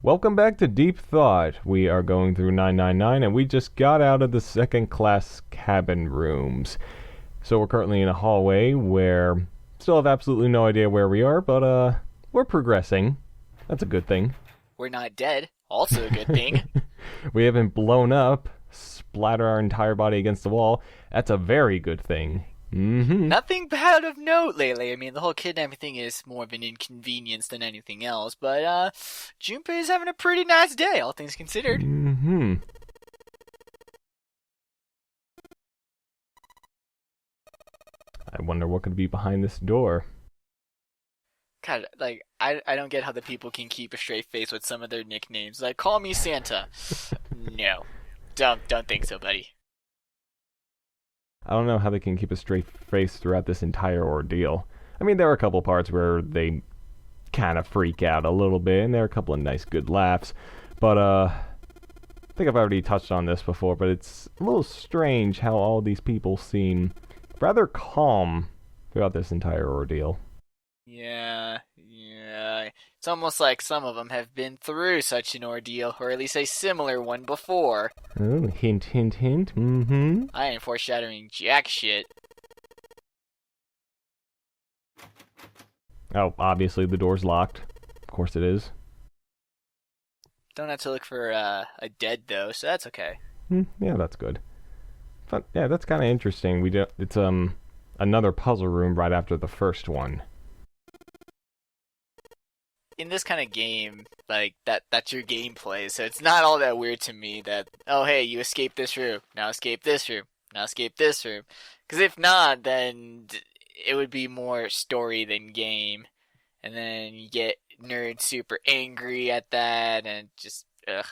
Welcome back to Deep Thought. We are going through 999 and we just got out of the second class cabin rooms. So we're currently in a hallway where still have absolutely no idea where we are, but we're progressing. That's a good thing. We're not dead. Also a good thing. We haven't blown up, splattered our entire body against the wall. That's a very good thing. Nothing bad of note lately. I mean, the whole kidnapping thing is more of an inconvenience than anything else, but Junpei is having a pretty nice day, all things considered. I wonder what could be behind this door. God, like, I don't get how the people can keep a straight face with some of their nicknames. Like, call me Santa. No. Don't think so, buddy. I don't know how they can keep a straight face throughout this entire ordeal. I mean, there are a couple parts where they kind of freak out a little bit, and there are a couple of nice, good laughs. But, I think I've already touched on this before, but it's a little strange how all these people seem rather calm throughout this entire ordeal. Yeah. It's almost like some of them have been through such an ordeal, or at least a similar one before. Oh, hint, hint, hint. I ain't foreshadowing jack shit. Oh, obviously the door's locked. Of course it is. Don't have to look for a dead though, so that's okay. Yeah, that's good. But yeah, that's kind of interesting. It's another puzzle room right after the first one. In this kind of game, like, that's your gameplay, so it's not all that weird to me that, oh hey, you escaped this room, now escape this room, now escape this room. Because if not, then it would be more story than game. And then you get nerds super angry at that, and just, ugh.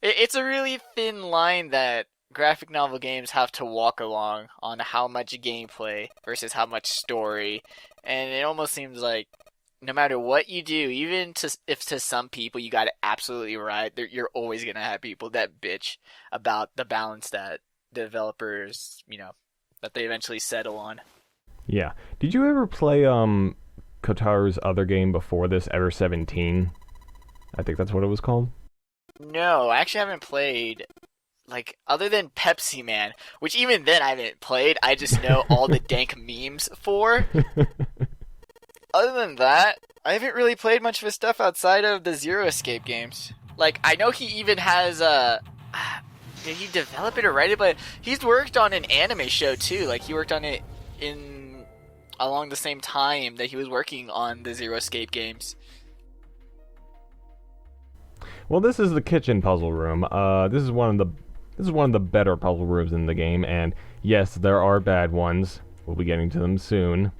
It's a really thin line that graphic novel games have to walk along on how much gameplay versus how much story. And it almost seems like no matter what you do, even if to some people you got it absolutely right, you're always going to have people that bitch about the balance that developers, that they eventually settle on. Yeah. Did you ever play Kotaro's other game before this, Ever 17? I think that's what it was called. No, I actually haven't played, like, other than Pepsi Man, which even then I haven't played. I just know all the dank memes for. Other than that, I haven't really played much of his stuff outside of the Zero Escape games. Like, I know he even has did he develop it or write it? But he's worked on an anime show too. Like, he worked on it along the same time that he was working on the Zero Escape games. Well, this is the kitchen puzzle room. This is one of the better puzzle rooms in the game, and yes, there are bad ones. We'll be getting to them soon.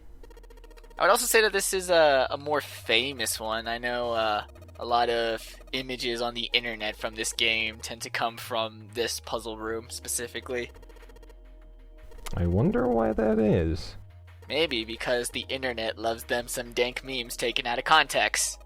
I would also say that this is a more famous one. I know a lot of images on the internet from this game tend to come from this puzzle room specifically. I wonder why that is. Maybe because the internet loves them some dank memes taken out of context.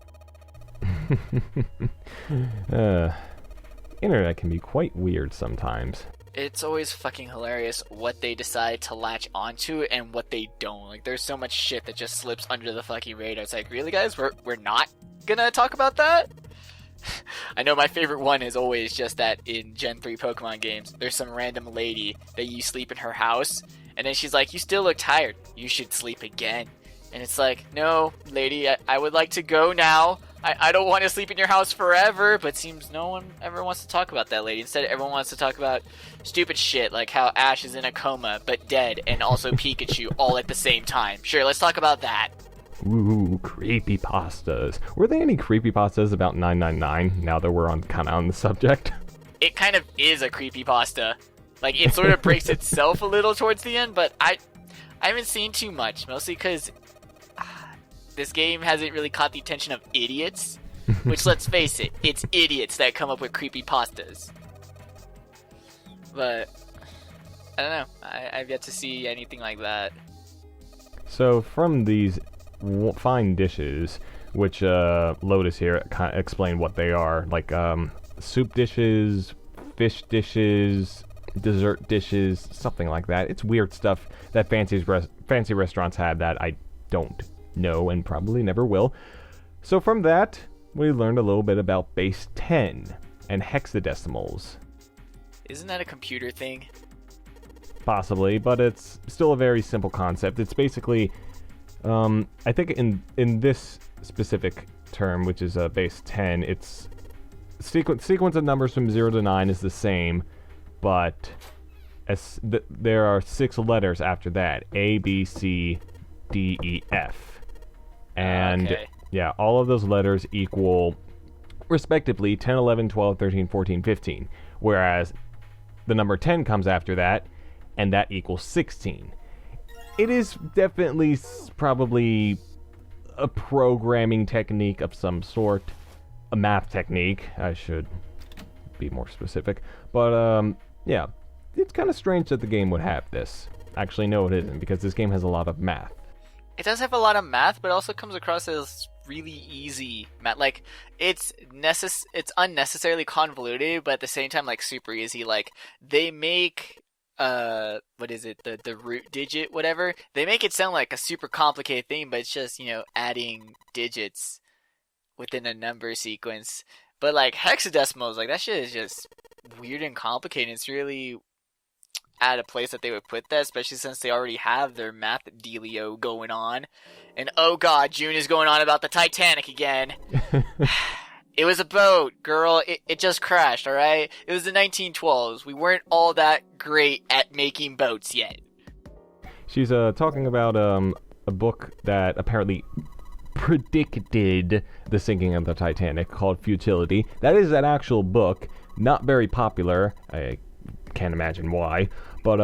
Internet can be quite weird sometimes. It's always fucking hilarious what they decide to latch onto and what they don't. Like, there's so much shit that just slips under the fucking radar. It's like, really, guys? We're not gonna talk about that? I know my favorite one is always just that in Gen 3 Pokemon games, there's some random lady that you sleep in her house, and then she's like, you still look tired. You should sleep again. And it's like, no, lady, I would like to go now. I don't want to sleep in your house forever, but seems no one ever wants to talk about that lady. Instead, everyone wants to talk about stupid shit, like how Ash is in a coma, but dead, and also Pikachu all at the same time. Sure, let's talk about that. Ooh, creepypastas. Were there any creepypastas about 999, now that we're kind of on the subject? It kind of is a creepypasta. Like, it sort of breaks itself a little towards the end, but I haven't seen too much, mostly because this game hasn't really caught the attention of idiots, which, let's face it, it's idiots that come up with creepypastas. But I don't know. I've yet to see anything like that. So from these fine dishes, which Lotus here explained what they are, like soup dishes, fish dishes, dessert dishes, something like that. It's weird stuff that fancy restaurants have that I don't know and probably never will. So from that, we learned a little bit about base 10 and hexadecimals. Isn't that a computer thing? Possibly, but it's still a very simple concept. It's basically, I think in this specific term, which is base 10, it's sequence of numbers from 0 to 9 is the same, but there are 6 letters after that: A, B, C, D, E, F. And Okay. yeah, all of those letters equal, respectively, 10, 11, 12, 13, 14, 15. Whereas the number 10 comes after that, and that equals 16. It is definitely probably a programming technique of some sort. A math technique, I should be more specific. But, yeah, it's kind of strange that the game would have this. Actually, no, it isn't, because this game has a lot of math. It does have a lot of math, but it also comes across as really easy math. Like, it's unnecessarily convoluted, but at the same time, like, super easy. Like, they make what is it, the root digit, whatever, they make it sound like a super complicated thing, but it's just, adding digits within a number sequence. But like hexadecimals, like that shit is just weird and complicated. It's really at a place that they would put that, especially since they already have their math dealio going on. And oh god, June is going on about the Titanic again. It was a boat, girl. It just crashed, alright? It was the 1912s. We weren't all that great at making boats yet. She's talking about a book that apparently predicted the sinking of the Titanic, called Futility. That is an actual book, not very popular. I can't imagine why, but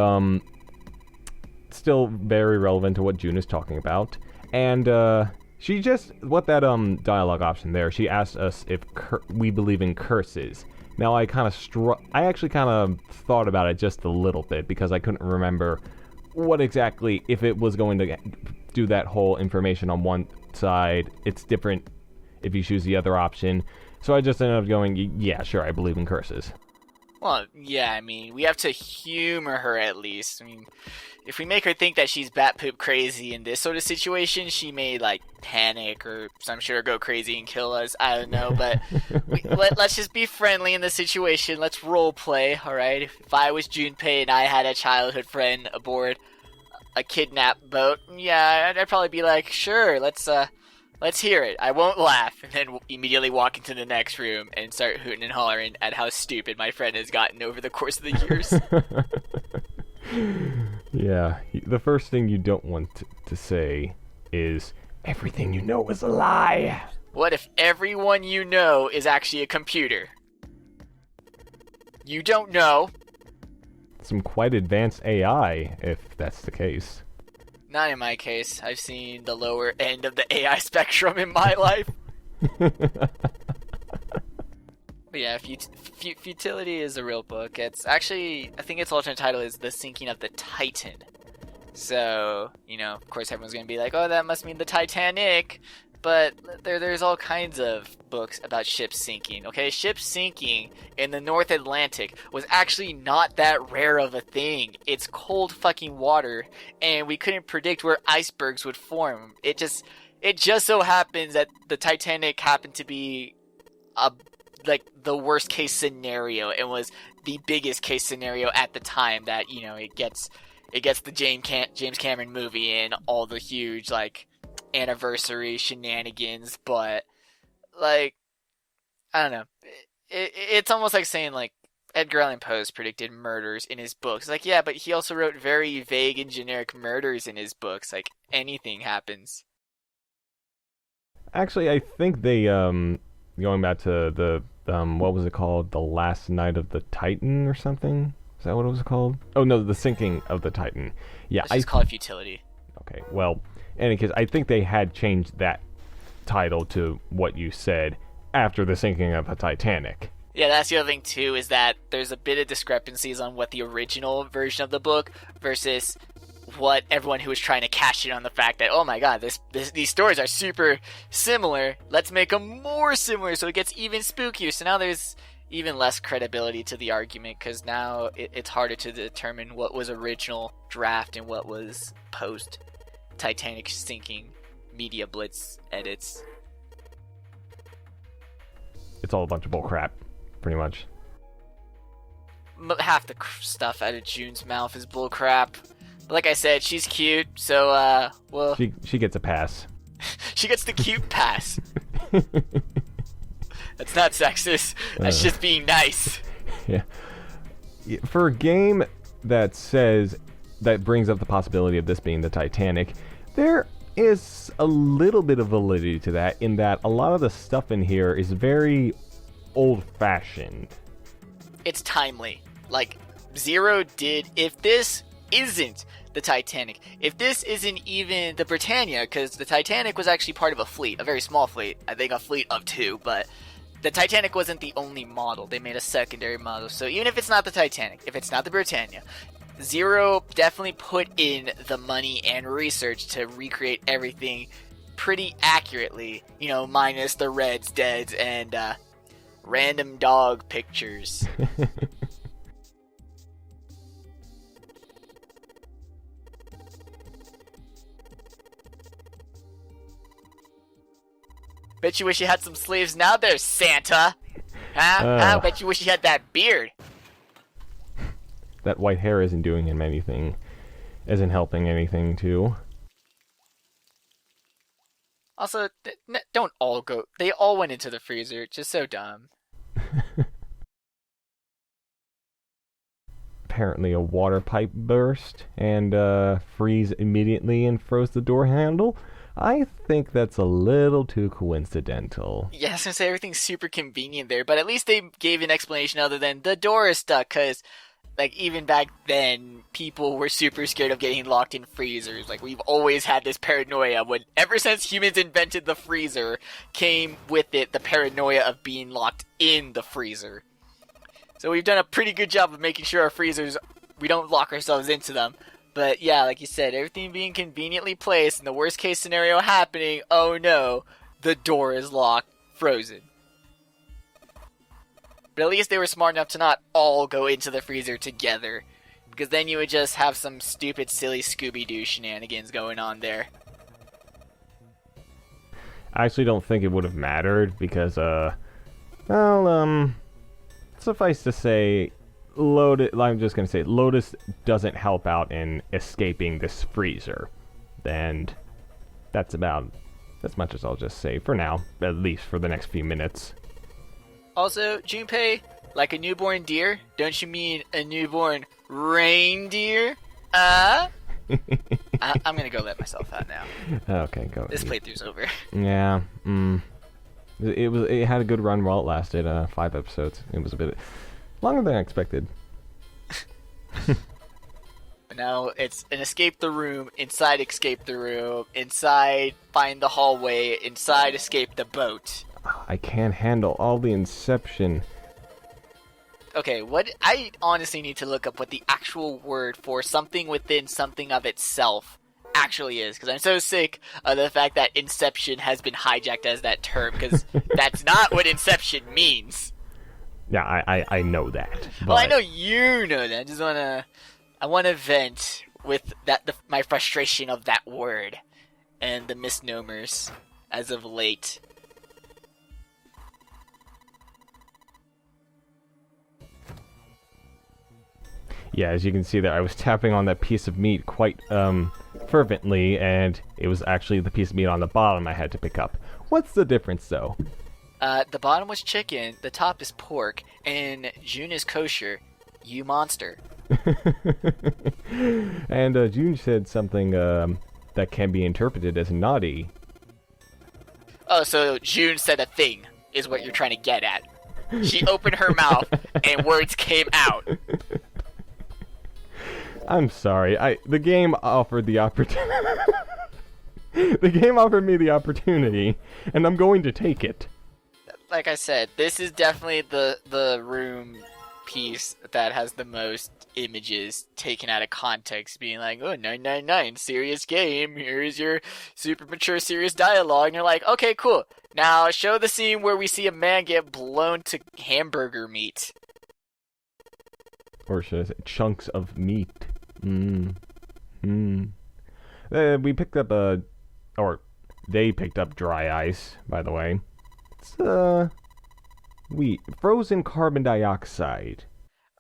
still very relevant to what June is talking about. And she just, what that dialogue option there, she asked us if we believe in curses. Now I actually kind of thought about it just a little bit, because I couldn't remember what exactly, if it was going to do that whole information on one side. It's different if you choose the other option. So I just ended up going, yeah, sure, I believe in curses. Well, yeah, I mean, we have to humor her at least. I mean, if we make her think that she's bat poop crazy in this sort of situation, she may, like, panic or some shit, or go crazy and kill us. I don't know, but let's just be friendly in this situation. Let's role play, alright? If I was Junpei and I had a childhood friend aboard a kidnapped boat, yeah, I'd probably be like, sure, let's hear it. I won't laugh, and then immediately walk into the next room and start hooting and hollering at how stupid my friend has gotten over the course of the years. Yeah, the first thing you don't want to say is, everything you know is a lie. What if everyone you know is actually a computer? You don't know. Some quite advanced AI, if that's the case. Not in my case. I've seen the lower end of the AI spectrum in my life. But yeah, Futility is a real book. It's actually, I think its alternate title is The Sinking of the Titan. So, of course everyone's going to be like, oh, that must mean the Titanic. But there's all kinds of books about ships sinking, okay? Ships sinking in the North Atlantic was actually not that rare of a thing. It's cold fucking water, and we couldn't predict where icebergs would form. It just so happens that the Titanic happened to be the worst case scenario. It was the biggest case scenario at the time that, it gets the James Cameron movie and all the huge, anniversary shenanigans, but I don't know, it's almost like saying Edgar Allan Poe's predicted murders in his books. Yeah, but he also wrote very vague and generic murders in his books. Anything happens. Actually, I think they going back to the what was it called, The Last Night of the Titan or something, is that what it was called? Oh no, The Sinking of the Titan. Yeah, Let's just call it Futility. Okay, well, in any case, I think they had changed that title to what you said after the sinking of the Titanic. Yeah, that's the other thing too, is that there's a bit of discrepancies on what the original version of the book versus what everyone who was trying to cash in on the fact that, oh my god, these stories are super similar, let's make them more similar so it gets even spookier. So now there's even less credibility to the argument, because now it's harder to determine what was original draft and what was post Titanic sinking media blitz edits. it's all a bunch of bull crap, pretty much. Half the stuff out of June's mouth is bullcrap. Like I said, she's cute, so well, She gets a pass. she gets the cute pass. That's not sexist. That's just being nice. Yeah. For a game that brings up the possibility of this being the Titanic, there is a little bit of validity to that, in that a lot of the stuff in here is very old-fashioned. It's timely. Like, Zero did, if this isn't the Titanic, if this isn't even the Britannia, because the Titanic was actually part of a fleet, a very small fleet, I think a fleet of 2, but the Titanic wasn't the only model. They made a secondary model. So even if it's not the Titanic, if it's not the Britannia, Zero definitely put in the money and research to recreate everything pretty accurately, you know, minus the reds, deads, and random dog pictures. Bet you wish you had some sleeves now there, Santa. Huh? Bet you wish you had that beard. That white hair isn't doing him anything. Isn't helping anything, too. Also, don't all go... They all went into the freezer. Just so dumb. Apparently a water pipe burst and freeze immediately and froze the door handle. I think that's a little too coincidental. Yeah, I was gonna say everything's super convenient there, but at least they gave an explanation other than the door is stuck, because, like, even back then, people were super scared of getting locked in freezers. Like, we've always had this paranoia. Ever since humans invented the freezer, came with it the paranoia of being locked in the freezer. So we've done a pretty good job of making sure our freezers, we don't lock ourselves into them. But yeah, like you said, everything being conveniently placed and the worst case scenario happening, oh no, the door is locked, frozen. But at least they were smart enough to not all go into the freezer together, because then you would just have some stupid, silly Scooby-Doo shenanigans going on there. I actually don't think it would have mattered, because, suffice to say, Lotus doesn't help out in escaping this freezer. And that's about as much as I'll just say for now, at least for the next few minutes. Also, Junpei, like a newborn deer, don't you mean a newborn reindeer? I'm gonna go let myself out now. Okay, go. This playthrough's over. Yeah, It had a good run while it lasted, 5 episodes. It was a bit longer than I expected. Now it's an escape the room, inside escape the room, inside find the hallway, inside escape the boat. I can't handle all the Inception. Okay, I honestly need to look up what the actual word for something within something of itself actually is, because I'm so sick of the fact that Inception has been hijacked as that term, because that's not what Inception means. Yeah, I know that. But... Well, I know you know that. I wanna vent with my frustration of that word and the misnomers as of late. Yeah, as you can see there, I was tapping on that piece of meat quite fervently, and it was actually the piece of meat on the bottom I had to pick up. What's the difference, though? The bottom was chicken, the top is pork, and June is kosher. You monster. And June said something that can be interpreted as naughty. Oh, so June said a thing, is what you're trying to get at. She opened her mouth, and words came out. I'm sorry. The game offered the opportunity. The game offered me the opportunity, and I'm going to take it. Like I said, this is definitely the room piece that has the most images taken out of context, being like, oh, 999, serious game, here's your super mature serious dialogue, and you're like, okay, cool. Now show the scene where we see a man get blown to hamburger meat. Or should I say, chunks of meat. We picked up or they picked up dry ice, by the way. It's frozen carbon dioxide.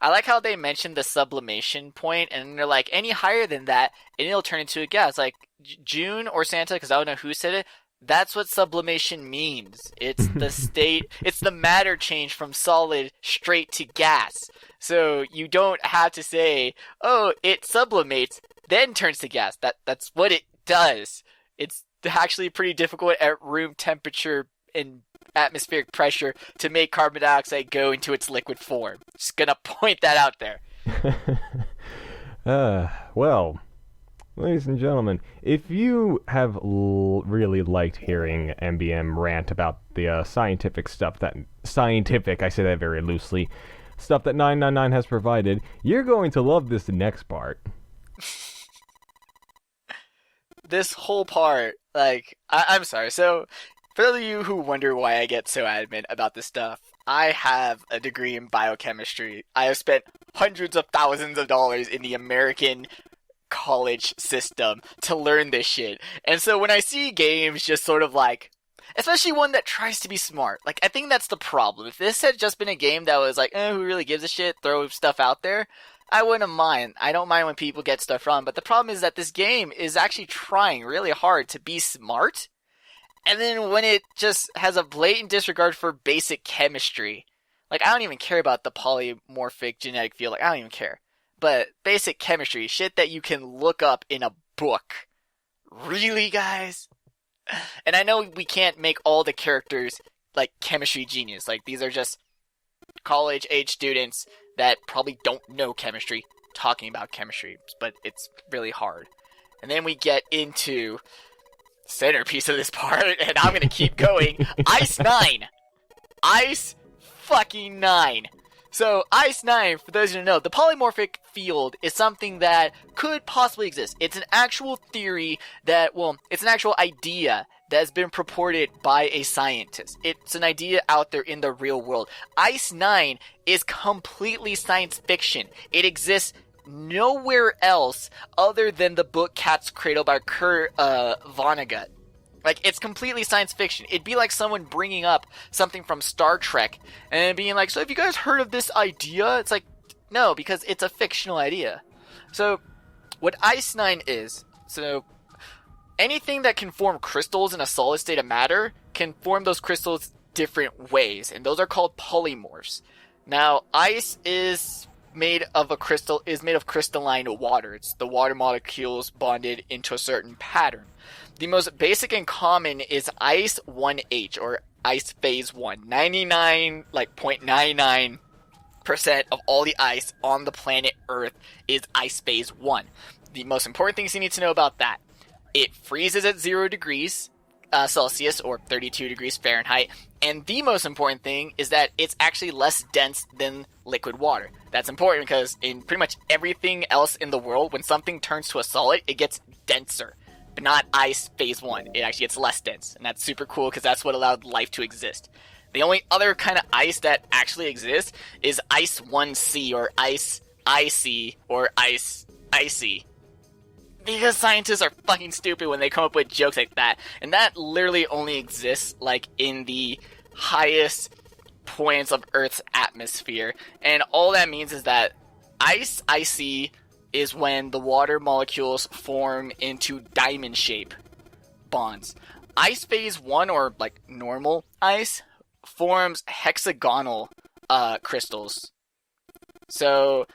I like how they mentioned the sublimation point, and they're like, any higher than that, and it'll turn into a gas. Like, June or Santa, because I don't know who said it, that's what sublimation means. It's the state, it's the matter change from solid straight to gas. So you don't have to say, oh, it sublimates, then turns to gas. That's what it does. It's actually pretty difficult at room temperature and atmospheric pressure to make carbon dioxide go into its liquid form. Just gonna point that out there. Well, ladies and gentlemen, if you have really liked hearing MBM rant about the scientific stuff I say that very loosely, stuff that 999 has provided, you're going to love this next part. This whole part, like, I'm sorry, so for those of you who wonder why I get so adamant about this stuff, I have a degree in biochemistry. I have spent hundreds of thousands of dollars in the American college system to learn this shit. And so when I see games just sort of like, especially one that tries to be smart, like, I think that's the problem. If this had just been a game that was like, who really gives a shit, throw stuff out there, I wouldn't mind. I don't mind when people get stuff wrong, but the problem is that this game is actually trying really hard to be smart, and then when it just has a blatant disregard for basic chemistry, like, I don't even care about the polymorphic genetic field, like, I don't even care. But basic chemistry, shit that you can look up in a book. Really, guys? And I know we can't make all the characters, like, chemistry genius. Like, these are just college-age students that probably don't know chemistry talking about chemistry, but it's really hard. And then we get into centerpiece of this part, and I'm gonna keep going. Ice 9! Ice fucking 9! So, Ice 9, for those who don't know, the polymorphic field is something that could possibly exist. It's an actual theory that, well, it's an actual idea that has been purported by a scientist. It's an idea out there in the real world. Ice 9 is completely science fiction. It exists nowhere else other than the book Cat's Cradle by Kurt Vonnegut. Like, it's completely science fiction. It'd be like someone bringing up something from Star Trek and being like, so have you guys heard of this idea? It's like, no, because it's a fictional idea. So, what Ice 9 is, so anything that can form crystals in a solid state of matter can form those crystals different ways, and those are called polymorphs. Now, ice is made of crystalline water. It's the water molecules bonded into a certain pattern. The most basic and common is ice 1H, or ice phase 1. 99.99% of all the ice on the planet Earth is ice phase 1. The most important things you need to know about that: it freezes at 0 degrees Celsius, or 32 degrees Fahrenheit, and the most important thing is that it's actually less dense than liquid water. That's important because in pretty much everything else in the world, when something turns to a solid, it gets denser. But not ice phase 1. It actually gets less dense, and that's super cool because that's what allowed life to exist. The only other kind of ice that actually exists is ice 1C, or ice icy, or ice icy. Because scientists are fucking stupid when they come up with jokes like that. And that literally only exists, like, in the highest points of Earth's atmosphere. And all that means is that ice icy is when the water molecules form into diamond shape bonds. Ice phase 1, or, like, normal ice, forms hexagonal crystals. So,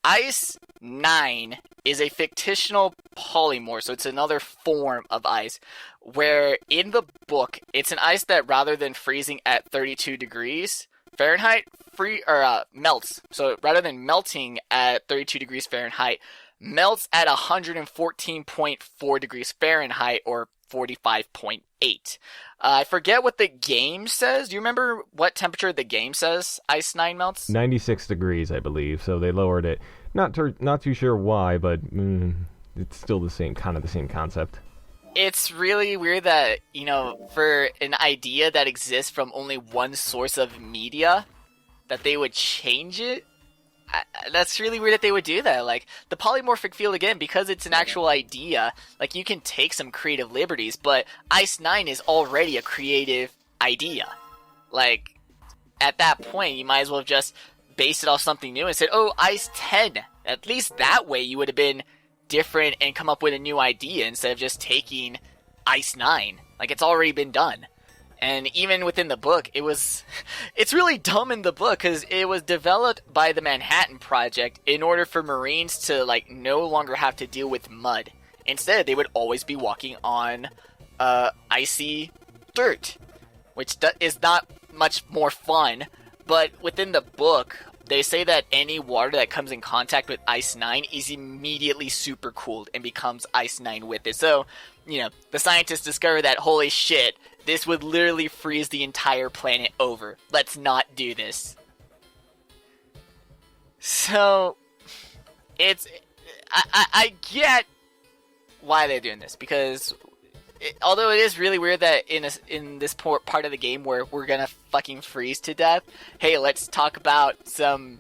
ice 9 is a fictional polymorph, so it's another form of ice, where in the book, it's an ice that rather than freezing at 32 degrees Fahrenheit, melts. So rather than melting at 32 degrees Fahrenheit, melts at 114.4 degrees Fahrenheit, or 45.8. I forget what the game says. Do you remember what temperature the game says Ice 9 melts? 96 degrees, I believe, so they lowered it. Not too sure why, but it's still the same concept. It's really weird that, for an idea that exists from only one source of media, that they would change it. That's really weird that they would do that. Like, the polymorphic field, again, because it's an actual idea, like, you can take some creative liberties, but Ice 9 is already a creative idea. Like, at that point, you might as well have just based it off something new and said, oh, ice 10. At least that way you would have been different and come up with a new idea instead of just taking ice 9. Like, it's already been done. And even within the book, it's really dumb in the book because it was developed by the Manhattan Project in order for Marines to, like, no longer have to deal with mud. Instead, they would always be walking on icy dirt, which is not much more fun. But within the book, they say that any water that comes in contact with Ice 9 is immediately super cooled and becomes Ice 9 with it. So, you know, the scientists discover that, holy shit, this would literally freeze the entire planet over. Let's not do this. So, I get why they're doing this, because although it is really weird that in this part of the game where we're gonna fucking freeze to death, hey, let's talk about some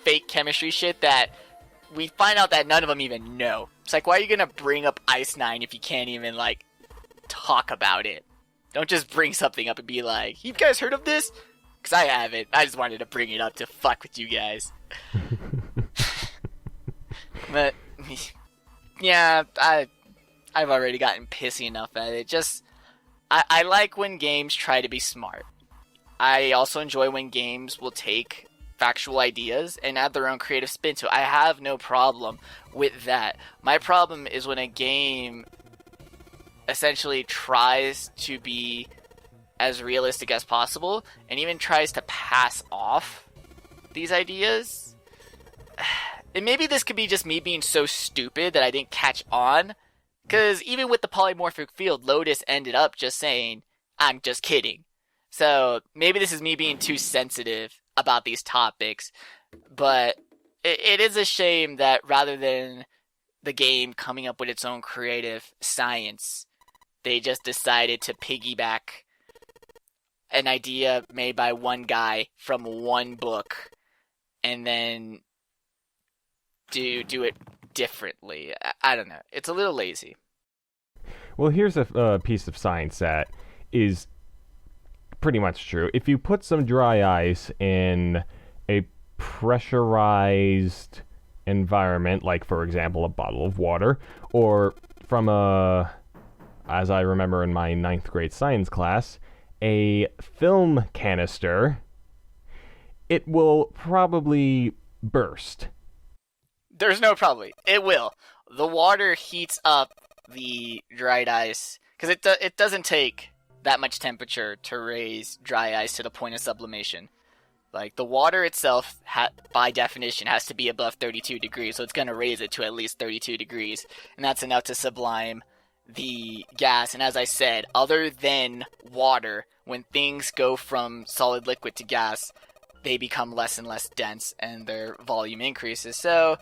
fake chemistry shit that we find out that none of them even know. It's like, why are you gonna bring up Ice 9 if you can't even, like, talk about it? Don't just bring something up and be like, you guys heard of this? Because I haven't. I just wanted to bring it up to fuck with you guys. But, yeah, I've already gotten pissy enough at it. Just, I like when games try to be smart. I also enjoy when games will take factual ideas and add their own creative spin to it. I have no problem with that. My problem is when a game essentially tries to be as realistic as possible and even tries to pass off these ideas. And maybe this could be just me being so stupid that I didn't catch on. Because even with the polymorphic field, Lotus ended up just saying, I'm just kidding. So maybe this is me being too sensitive about these topics. But it is a shame that rather than the game coming up with its own creative science, they just decided to piggyback an idea made by one guy from one book and then do it differently. I don't know. It's a little lazy. Well, here's a piece of science that is pretty much true. If you put some dry ice in a pressurized environment, like, for example, a bottle of water, or from as I remember in my 9th grade science class, a film canister, it will probably burst. There's no probably. It will. The water heats up the dried ice, because it doesn't take that much temperature to raise dry ice to the point of sublimation. Like, the water itself, by definition, has to be above 32 degrees, so it's going to raise it to at least 32 degrees, and that's enough to sublime the gas. And as I said, other than water, when things go from solid liquid to gas, they become less and less dense, and their volume increases. So,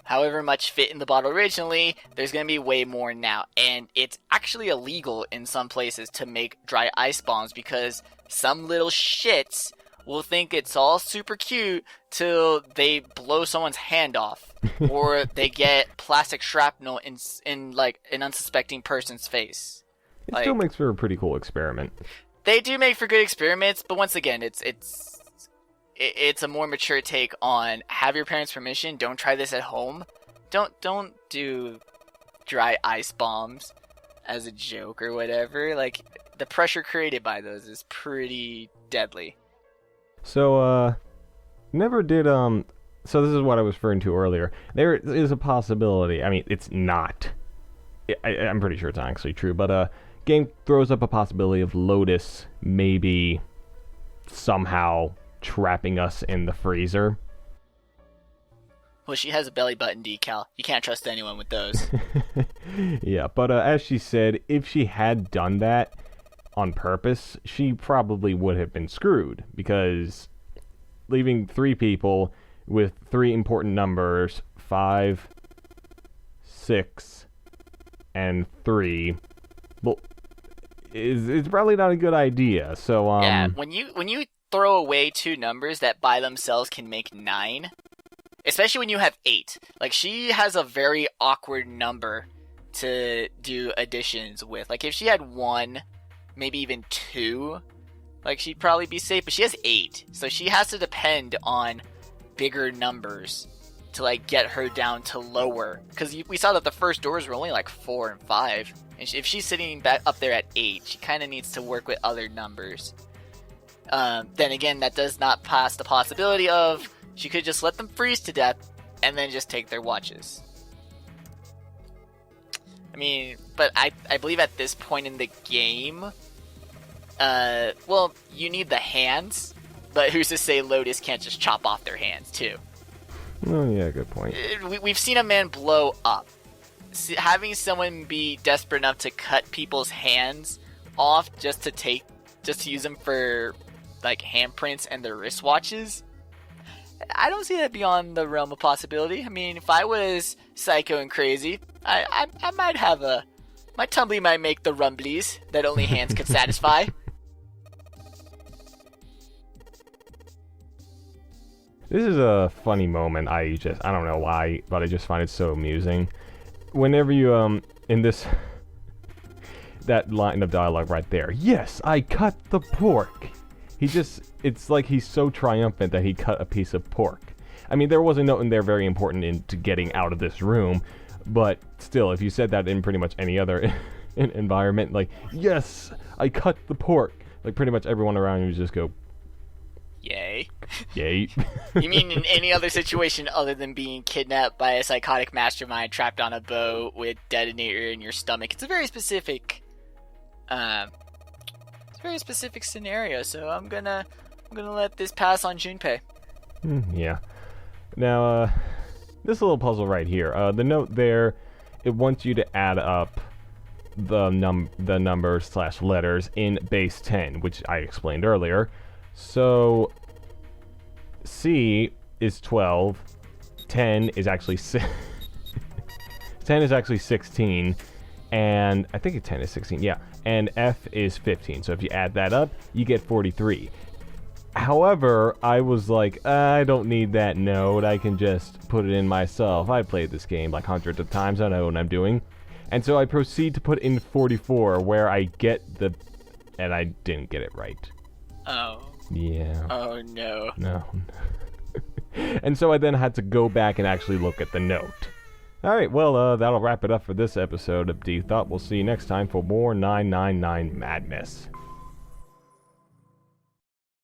however much fit in the bottle originally, there's going to be way more now. And it's actually illegal in some places to make dry ice bombs because some little shits will think it's all super cute till they blow someone's hand off. Or they get plastic shrapnel in like an unsuspecting person's face. It still makes for a pretty cool experiment. They do make for good experiments, but once again, it's a more mature take on have your parents' permission. Don't try this at home. Don't do dry ice bombs as a joke or whatever. Like, the pressure created by those is pretty deadly. So never did so this is what I was referring to earlier. There is a possibility. I mean, it's not. I'm pretty sure it's not actually true, but game throws up a possibility of Lotus maybe somehow trapping us in the freezer. Well, she has a belly button decal. You can't trust anyone with those. Yeah, but as she said, if she had done that on purpose, she probably would have been screwed, because leaving 3 people with 3 important numbers, 5, 6, and 3, well, is probably not a good idea. So yeah, when you throw away 2 numbers that by themselves can make 9, especially when you have 8. Like, she has a very awkward number to do additions with. Like, if she had 1, maybe even 2, Like, she'd probably be safe, but she has 8. So she has to depend on bigger numbers to, like, get her down to lower. Because we saw that the first doors were only, like, 4 and 5. And if she's sitting back up there at 8, she kind of needs to work with other numbers. Then again, that does not pass the possibility of she could just let them freeze to death and then just take their watches. I mean, but I believe at this point in the game, well, you need the hands, but who's to say Lotus can't just chop off their hands too? Oh yeah, good point. We've seen a man blow up. Having someone be desperate enough to cut people's hands off just to use them for like handprints and their wristwatches, I don't see that beyond the realm of possibility. I mean, if I was psycho and crazy, I might have my tumbly might make the rumblies that only hands could satisfy. This is a funny moment. I don't know why, but I just find it so amusing. Whenever you in this that line of dialogue right there. Yes, I cut the pork. It's like he's so triumphant that he cut a piece of pork. I mean, there was a note in there very important into getting out of this room, but still, if you said that in pretty much any other environment, like, yes, I cut the pork, like pretty much everyone around you would just go, yay. Yay. You mean in any other situation other than being kidnapped by a psychotic mastermind trapped on a boat with detonator in your stomach? It's a very specific scenario, so I'm gonna let this pass on Junpei. Yeah. Now, this little puzzle right here, the note there, it wants you to add up the numbers / letters in base 10, which I explained earlier. So C is 12, 10 is actually 10 is actually 16, and I think 10 is 16, yeah, and F is 15. So if you add that up, you get 43. However, I was like, I don't need that note, I can just put it in myself. I played this game like hundreds of times, I know what I'm doing. And so I proceed to put in 44, where I get and I didn't get it right. Oh. Yeah. Oh no. No. And so I then had to go back and actually look at the note. Alright, well, that'll wrap it up for this episode of D Thought. We'll see you next time for more 999 Madness.